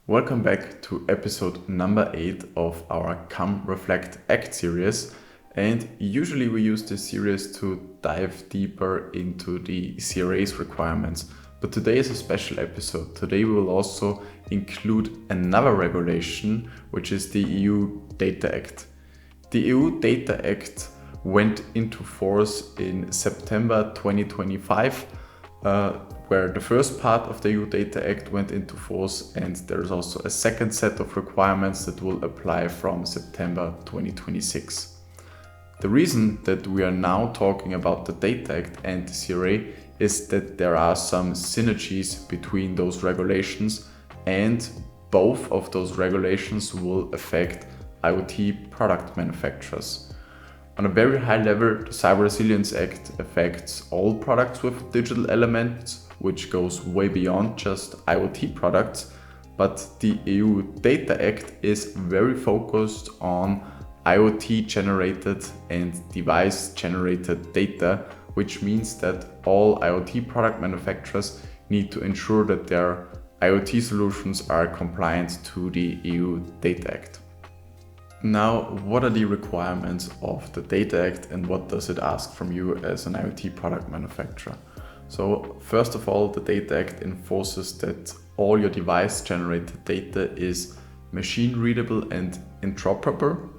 Welcome back to episode number 8 of our Come Reflect Act series. And usually we use this series to dive deeper into the CRA's requirements. But today is a special episode. Today we will also include another regulation, which is the EU Data Act. The EU Data Act went into force in September 2025, where the first part of the EU Data Act went into force, and there is also a second set of requirements that will apply from September 2026. The reason that we are now talking about the Data Act and the CRA is that there are some synergies between those regulations, and both of those regulations will affect IoT product manufacturers. On a very high level, the Cyber Resilience Act affects all products with digital elements, which goes way beyond just IoT products. But the EU Data Act is very focused on IoT generated and device generated data, which means that all IoT product manufacturers need to ensure that their IoT solutions are compliant to the EU Data Act. Now, what are the requirements of the Data Act and what does it ask from you as an IoT product manufacturer? So first of all, the Data Act enforces that all your device generated data is machine readable and interoperable.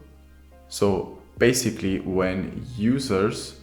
So basically, when users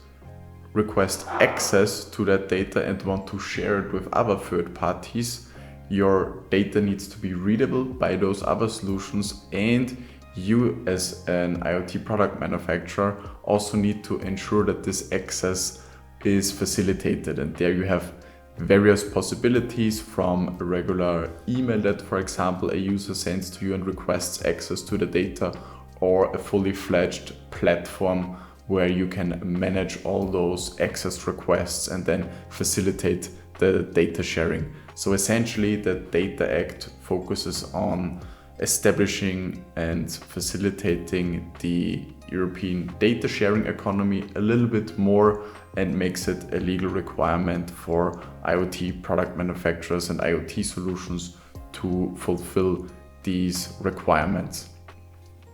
request access to that data and want to share it with other third parties, your data needs to be readable by those other solutions, and you as an IoT product manufacturer also need to ensure that this access is facilitated. And there you have various possibilities, from a regular email that, for example, a user sends to you and requests access to the data, or a fully fledged platform where you can manage all those access requests and then facilitate the data sharing. So essentially, the Data Act focuses on establishing and facilitating the European data sharing economy a little bit more, and makes it a legal requirement for IoT product manufacturers and IoT solutions to fulfill these requirements.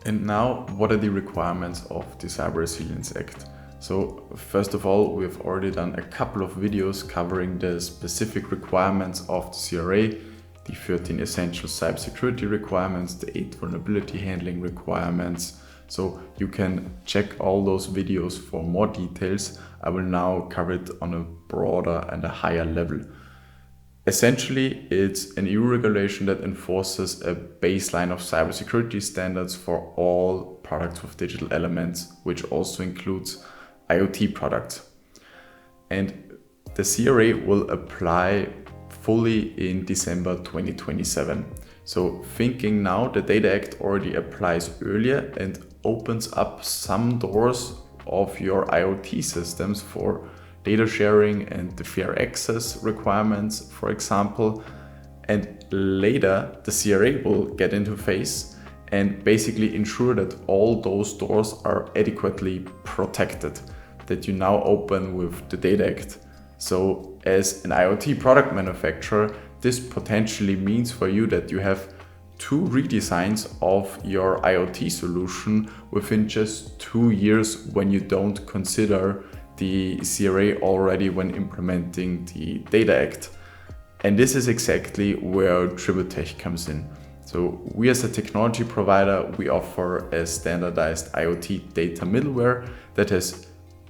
And now, what are the requirements of the Cyber Resilience Act? So first of all, we've already done a couple of videos covering the specific requirements of the CRA, the 13 essential cybersecurity requirements, the 8 vulnerability handling requirements. So you can check all those videos for more details. I will now cover it on a broader and a higher level. Essentially, it's an EU regulation that enforces a baseline of cybersecurity standards for all products with digital elements, which also includes IoT products. And the CRA will apply fully in December 2027. So thinking now, the Data Act already applies earlier and opens up some doors of your IoT systems for data sharing and the fair access requirements, for example. And later, the CRA will get into phase and basically ensure that all those doors are adequately protected, that you now open with the Data Act. So as an IoT product manufacturer, this potentially means for you that you have 2 redesigns of your IoT solution within just 2 years, when you don't consider the CRA already when implementing the Data Act. And this is exactly where Tributech comes in. So we, as a technology provider, we offer a standardized IoT data middleware that has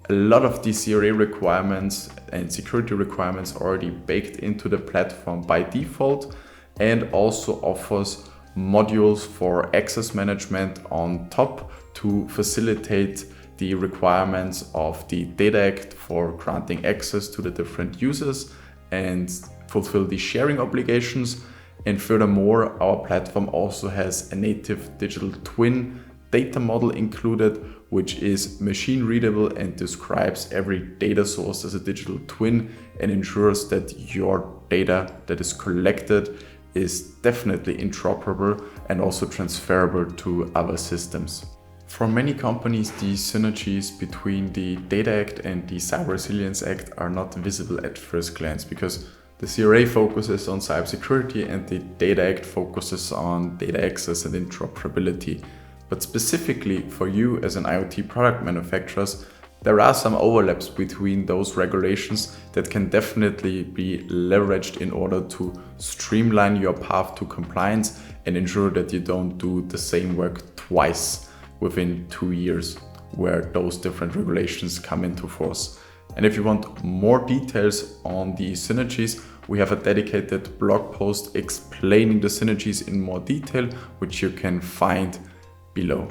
a lot of the CRA requirements and security requirements already baked into the platform by default, and also offers modules for access management on top to facilitate the requirements of the Data Act for granting access to the different users and fulfill the sharing obligations. And furthermore, our platform also has a native digital twin data model included, which is machine readable and describes every data source as a digital twin, and ensures that your data that is collected is definitely interoperable and also transferable to other systems. For many companies, the synergies between the Data Act and the Cyber Resilience Act are not visible at first glance, because The CRA focuses on cybersecurity and the Data Act focuses on data access and interoperability. But specifically for you as an IoT product manufacturer, there are some overlaps between those regulations that can definitely be leveraged in order to streamline your path to compliance and ensure that you don't do the same work twice within 2 years, where those different regulations come into force. And if you want more details on the synergies, we have a dedicated blog post explaining the synergies in more detail, which you can find below.